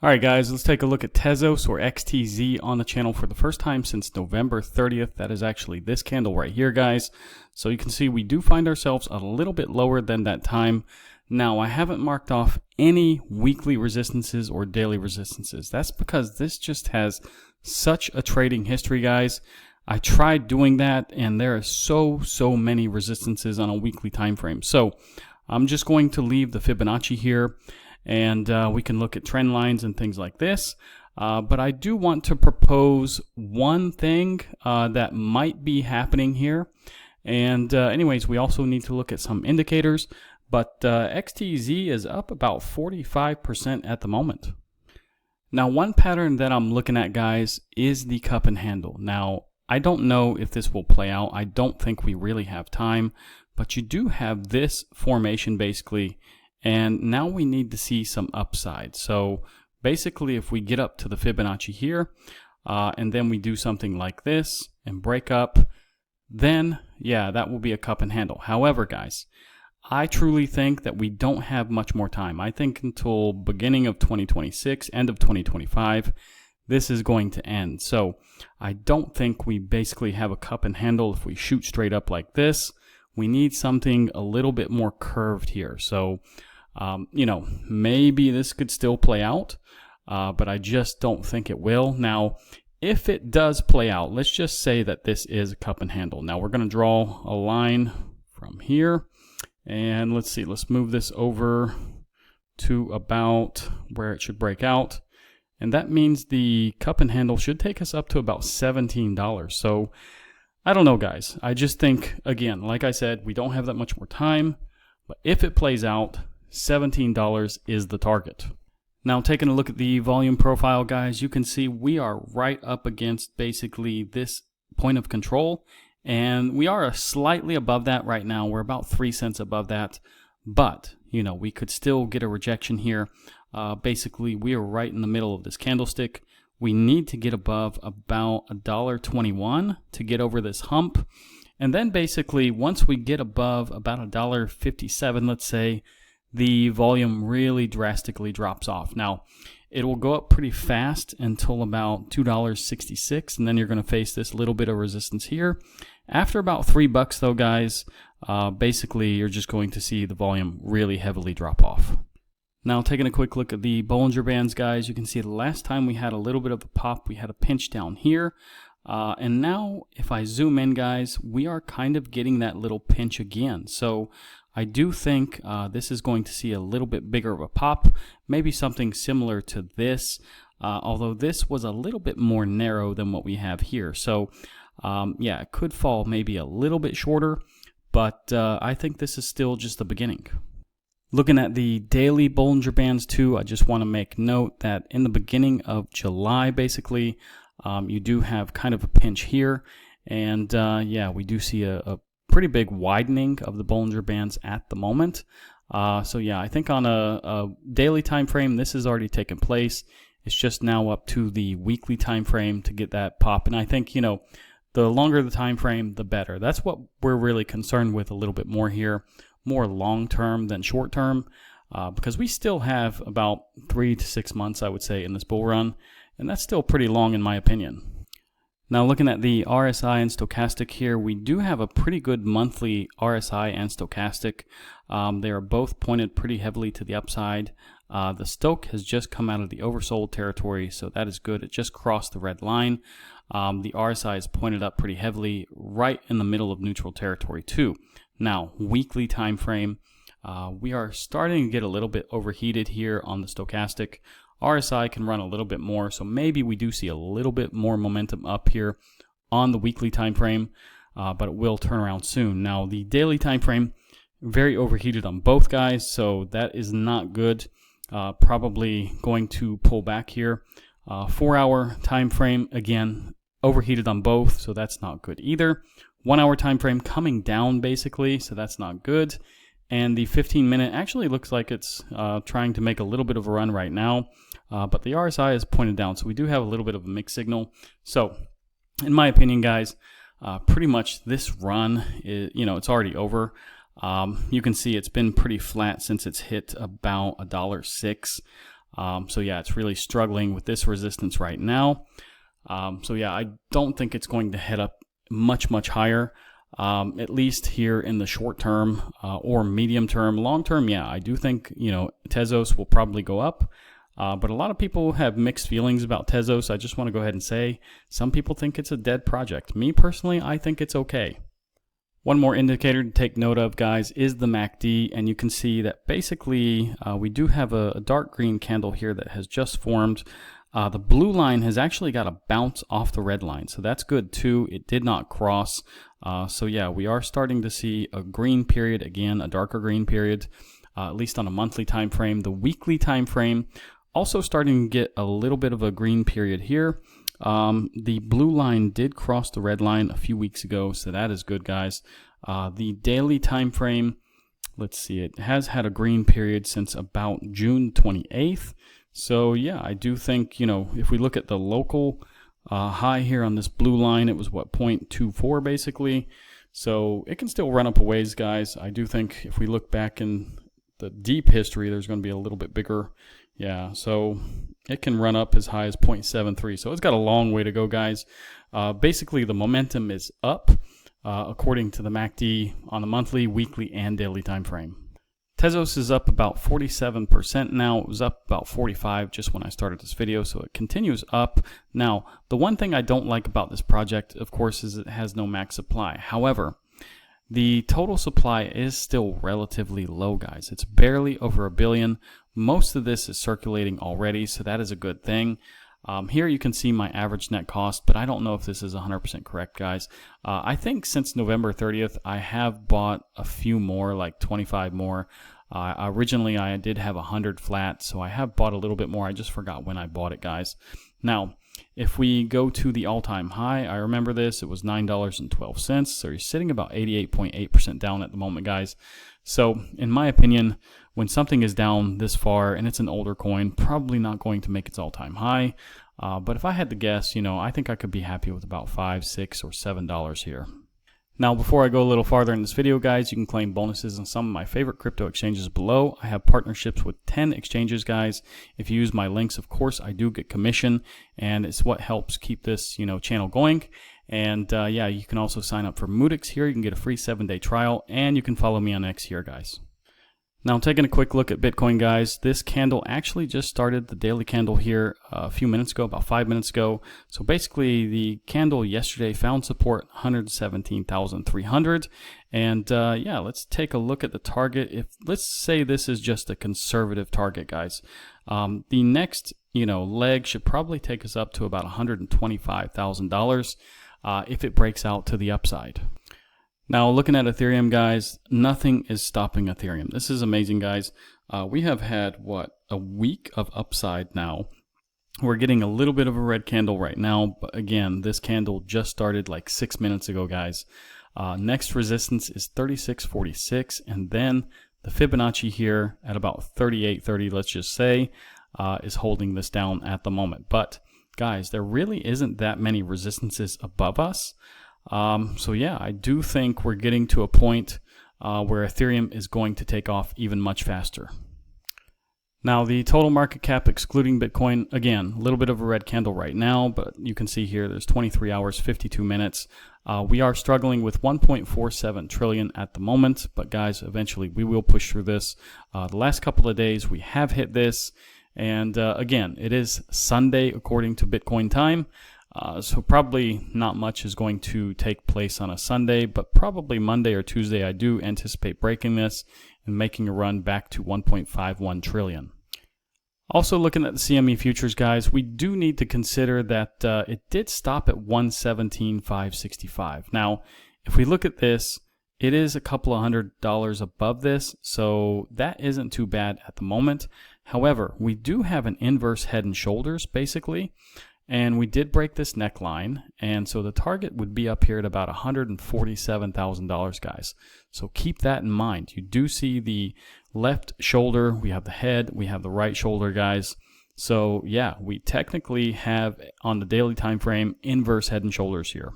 Alright guys, let's take a look at Tezos or XTZ on the channel for the first time since November 30th. That is actually this candle right here, guys. So you can see we do find ourselves a little bit lower than that time. Now, I haven't marked off any weekly resistances or daily resistances. That's because this just has such a trading history, guys. I tried doing that and there are so many resistances on a weekly time frame. So I'm just going to leave the Fibonacci here. And we can look at trend lines and things like this. But I do want to propose one thing that might be happening here. And anyways, we also need to look at some indicators. But XTZ is up about 45% at the moment. Now, one pattern that I'm looking at, guys, is the cup and handle. Now, I don't know if this will play out. I don't think we really have time. But you do have this formation, basically. And now we need to see some upside. So basically, if we get up to the Fibonacci here, and then we do something like this and break up, then yeah, that will be a cup and handle. However, guys, I truly think that we don't have much more time. I think until beginning of 2026, end of 2025, this is going to end. So I don't think we basically have a cup and handle if we shoot straight up like this. We need something a little bit more curved here. So maybe this could still play out, but I just don't think it will. Now, if it does play out, let's just say that this is a cup and handle. Now, we're going to draw a line from here, and let's see, let's move this over to about where it should break out. And that means the cup and handle should take us up to about $17. So I don't know, guys. I just think, again, like I said, we don't have that much more time, but if it plays out, $17 is the target. Now, taking a look at the volume profile, guys, you can see we are right up against basically this point of control, and we are slightly above that right now. We're about 3 cents above that, but we could still get a rejection here. Basically, we are right in the middle of this candlestick. We need to get above about $1.21 to get over this hump, and then basically once we get above about $1.57, let's say, the volume really drastically drops off. Now, it will go up pretty fast until about $2.66, and then you're going to face this little bit of resistance here. After about $3 though, guys, basically you're just going to see the volume really heavily drop off. Now, taking a quick look at the Bollinger Bands, guys, you can see the last time we had a little bit of a pop, we had a pinch down here. And now, if I zoom in, guys, we are kind of getting that little pinch again. So I do think this is going to see a little bit bigger of a pop, maybe something similar to this, although this was a little bit more narrow than what we have here. So yeah, it could fall maybe a little bit shorter, but I think this is still just the beginning. Looking at the daily Bollinger Bands too, I just want to make note that in the beginning of July, basically, you do have kind of a pinch here, and yeah, we do see a pretty big widening of the Bollinger Bands at the moment. So yeah, I think on a daily time frame, this has already taken place. It's just now up to the weekly time frame to get that pop, and I think the longer the time frame, the better. That's what we're really concerned with a little bit more here, more long term than short term, because we still have about 3 to 6 months, I would say, in this bull run, and that's still pretty long in my opinion. Now, looking at the RSI and stochastic here, we do have a pretty good monthly RSI and stochastic. They are both pointed pretty heavily to the upside. The stoch has just come out of the oversold territory, so that is good. It just crossed the red line. The RSI is pointed up pretty heavily right in the middle of neutral territory too. Now, weekly time frame, we are starting to get a little bit overheated here on the stochastic. RSI can run a little bit more, so maybe we do see a little bit more momentum up here on the weekly time frame, but it will turn around soon. Now, the daily time frame, very overheated on both, guys, so that is not good. Probably going to pull back here. 4-hour time frame, again, overheated on both, so that's not good either. 1-hour time frame coming down basically, so that's not good. And the 15-minute actually looks like it's trying to make a little bit of a run right now, but the RSI is pointed down, so we do have a little bit of a mixed signal. So, in my opinion, guys, pretty much this run is, it's already over. You can see it's been pretty flat since it's hit about $1.06. So yeah, it's really struggling with this resistance right now. So yeah, I don't think it's going to head up much higher, at least here in the short term or medium term. Long term, yeah, I do think, you know, Tezos will probably go up. But a lot of people have mixed feelings about Tezos. I just want to go ahead and say some people think it's a dead project. Me personally, I think it's okay. One more indicator to take note of, guys, is the MACD, and you can see that basically we do have a dark green candle here that has just formed. The blue line has actually got a bounce off the red line, so that's good too. It did not cross. So yeah, we are starting to see a green period again, a darker green period, at least on a monthly time frame. The weekly time frame also starting to get a little bit of a green period here. The blue line did cross the red line a few weeks ago, so that is good, guys. The daily time frame, let's see, it has had a green period since about June 28th. So yeah, I do think, you know, if we look at the local high here on this blue line, it was what, 0.24 basically. So it can still run up a ways, guys. I do think if we look back in the deep history, there's going to be a little bit bigger. Yeah, so it can run up as high as 0.73. So it's got a long way to go, guys. Basically, the momentum is up according to the MACD on the monthly, weekly, and daily time frame. Tezos is up about 47% now. It was up about 45 just when I started this video, so it continues up. Now, the one thing I don't like about this project, of course, is it has no max supply. However, the total supply is still relatively low, guys. It's barely over 1 billion. Most of this is circulating already, so that is a good thing. Here you can see my average net cost, but I don't know if this is 100% correct, guys. I think since November 30th, I have bought a few more, like 25 more. Originally, I did have 100 flat, so I have bought a little bit more. I just forgot when I bought it, guys. Now, if we go to the all-time high, I remember this, it was $9.12, so you're sitting about 88.8% down at the moment, guys. So, in my opinion, when something is down this far and it's an older coin, probably not going to make its all-time high. But if I had to guess, you know, I think I could be happy with about $5, $6, or $7 here. Now, before I go a little farther in this video, guys, you can claim bonuses on some of my favorite crypto exchanges below. I have partnerships with 10 exchanges, guys. If you use my links, of course, I do get commission, and it's what helps keep this, you know, channel going. And yeah, you can also sign up for Moodix here. You can get a free 7-day trial, and you can follow me on X here, guys. Now, taking a quick look at Bitcoin, guys, this candle actually just started the daily candle here a few minutes ago, about 5 minutes ago. So basically, the candle yesterday found support 117,300. And yeah, let's take a look at the target. Let's say this is just a conservative target, guys. The next, you know, leg should probably take us up to about $125,000 if it breaks out to the upside. Now, looking at Ethereum, guys, nothing is stopping Ethereum. This is amazing, guys. We have had, what, a week of upside now. We're getting a little bit of a red candle right now, but again, this candle just started like 6 minutes ago, guys. Next resistance is 36.46, and then the Fibonacci here at about 38.30, let's just say, is holding this down at the moment. But, guys, there really isn't that many resistances above us. So yeah, I do think we're getting to a point where Ethereum is going to take off even much faster. Now, the total market cap excluding Bitcoin, again, a little bit of a red candle right now, but you can see here there's 23 hours, 52 minutes. We are struggling with 1.47 trillion at the moment, but guys, eventually we will push through this. The last couple of days we have hit this, and again, it is Sunday according to Bitcoin time. So probably not much is going to take place on a Sunday, but probably Monday or Tuesday I do anticipate breaking this and making a run back to 1.51 trillion. Also looking at the CME futures, guys, we do need to consider that it did stop at 117,565. Now, if we look at this, it is a couple of $100 above this, so that isn't too bad at the moment. However, we do have an inverse head and shoulders, basically. And we did break this neckline, and so the target would be up here at about $147,000, guys. So keep that in mind. You do see the left shoulder, we have the head, we have the right shoulder, guys. So yeah, we technically have on the daily time frame inverse head and shoulders here.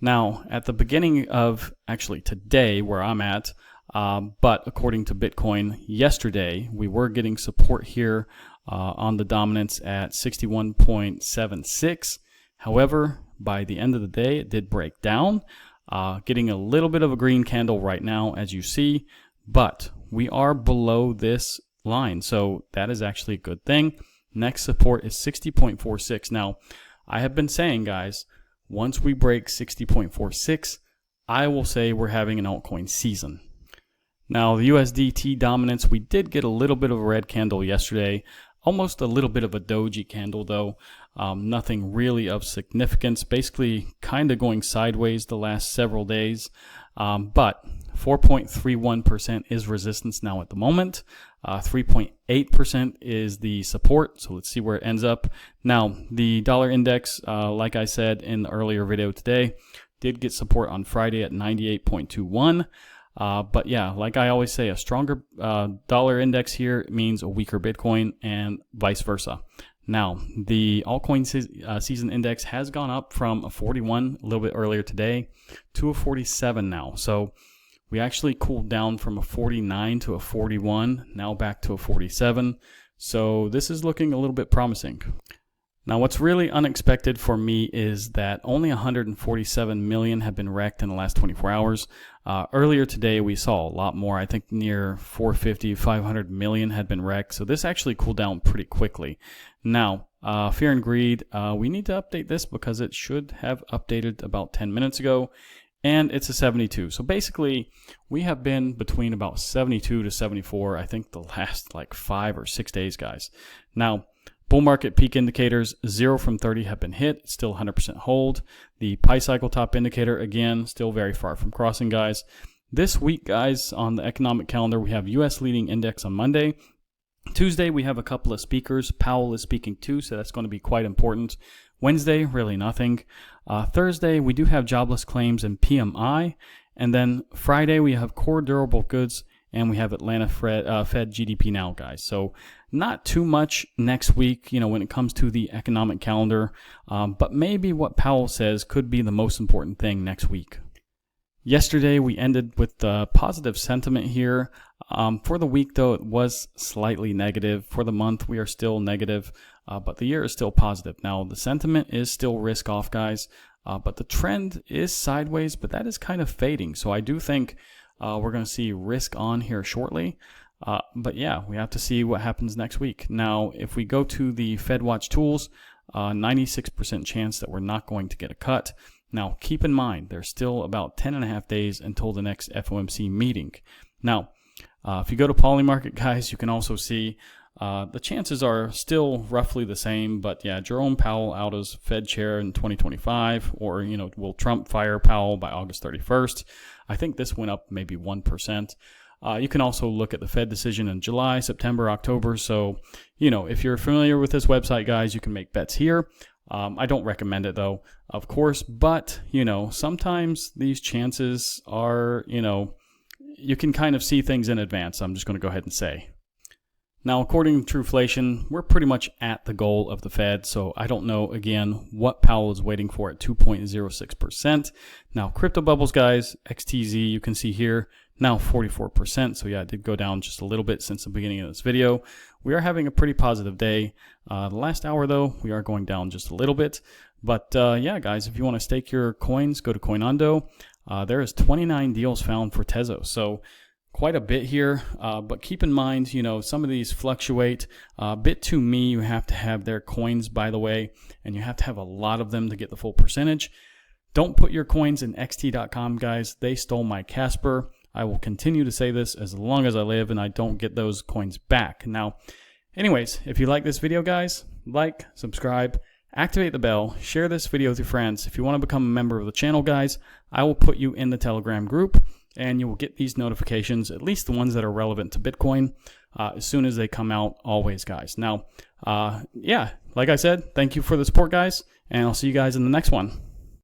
Now, at the beginning of actually today, where I'm at, but according to Bitcoin yesterday, we were getting support here on the dominance at 61.76. However, by the end of the day, it did break down, getting a little bit of a green candle right now, as you see, but we are below this line, so that is actually a good thing. Next support is 60.46. Now, I have been saying, guys, once we break 60.46, I will say we're having an altcoin season. Now, the USDT dominance, we did get a little bit of a red candle yesterday, almost a little bit of a doji candle though, nothing really of significance, basically kind of going sideways the last several days, but 4.31% is resistance now at the moment. 3.8% is the support, so let's see where it ends up. Now, the dollar index, like I said in the earlier video today, did get support on Friday at 98.21. But yeah, like I always say, a stronger dollar index here means a weaker Bitcoin and vice versa. Now, the altcoin season index has gone up from a 41 a little bit earlier today to a 47 now. So we actually cooled down from a 49 to a 41, now back to a 47. So this is looking a little bit promising. Now, what's really unexpected for me is that only 147 million have been wrecked in the last 24 hours. Earlier today, we saw a lot more. I think near 450, 500 million had been wrecked. So this actually cooled down pretty quickly. Now, fear and greed, we need to update this because it should have updated about 10 minutes ago. And it's a 72. So basically, we have been between about 72 to 74, I think the last like 5 or 6 days, guys. Now, bull market peak indicators, 0 from 30 have been hit, still 100% hold. The Pi cycle top indicator, again, still very far from crossing, guys. This week, guys, on the economic calendar, we have US leading index on Monday. Tuesday, we have a couple of speakers. Powell is speaking too, so that's going to be quite important. Wednesday, really nothing. Thursday, we do have jobless claims and PMI. And then Friday, we have core durable goods, and we have Atlanta Fed GDP now, guys. So not too much next week, when it comes to the economic calendar, but maybe what Powell says could be the most important thing next week. Yesterday, we ended with the positive sentiment here. For the week, though, it was slightly negative. For the month, we are still negative, but the year is still positive. Now, the sentiment is still risk off, guys, but the trend is sideways, but that is kind of fading. So I do think we're going to see risk on here shortly. But yeah, we have to see what happens next week. Now, if we go to the FedWatch tools, 96% chance that we're not going to get a cut. Now, keep in mind, there's still about 10.5 days until the next FOMC meeting. Now, if you go to Polymarket, guys, you can also see the chances are still roughly the same. But yeah, Jerome Powell out as Fed chair in 2025, or, will Trump fire Powell by August 31st? I think this went up maybe 1%. You can also look at the Fed decision in July, September, October. So, if you're familiar with this website, guys, you can make bets here. I don't recommend it, though, of course. But, sometimes these chances are, you can kind of see things in advance. I'm just going to go ahead and say. Now, according to Trueflation, we're pretty much at the goal of the Fed, so I don't know, again, what Powell is waiting for at 2.06%. Now, crypto bubbles, guys, XTZ, you can see here, now 44%, so yeah, it did go down just a little bit since the beginning of this video. We are having a pretty positive day. The last hour, though, we are going down just a little bit. But yeah, guys, if you want to stake your coins, go to Coinondo. There is 29 deals found for Tezos, so quite a bit here, but keep in mind, some of these fluctuate. Bit2Me, you have to have their coins, by the way, and you have to have a lot of them to get the full percentage. Don't put your coins in xt.com, guys. They stole my Casper. I will continue to say this as long as I live, and I don't get those coins back. Now, anyways, if you like this video, guys, like, subscribe, activate the bell, share this video with your friends. If you want to become a member of the channel, guys, I will put you in the Telegram group, and you will get these notifications, at least the ones that are relevant to Bitcoin, as soon as they come out, always, guys. Now, yeah, like I said, thank you for the support, guys, and I'll see you guys in the next one.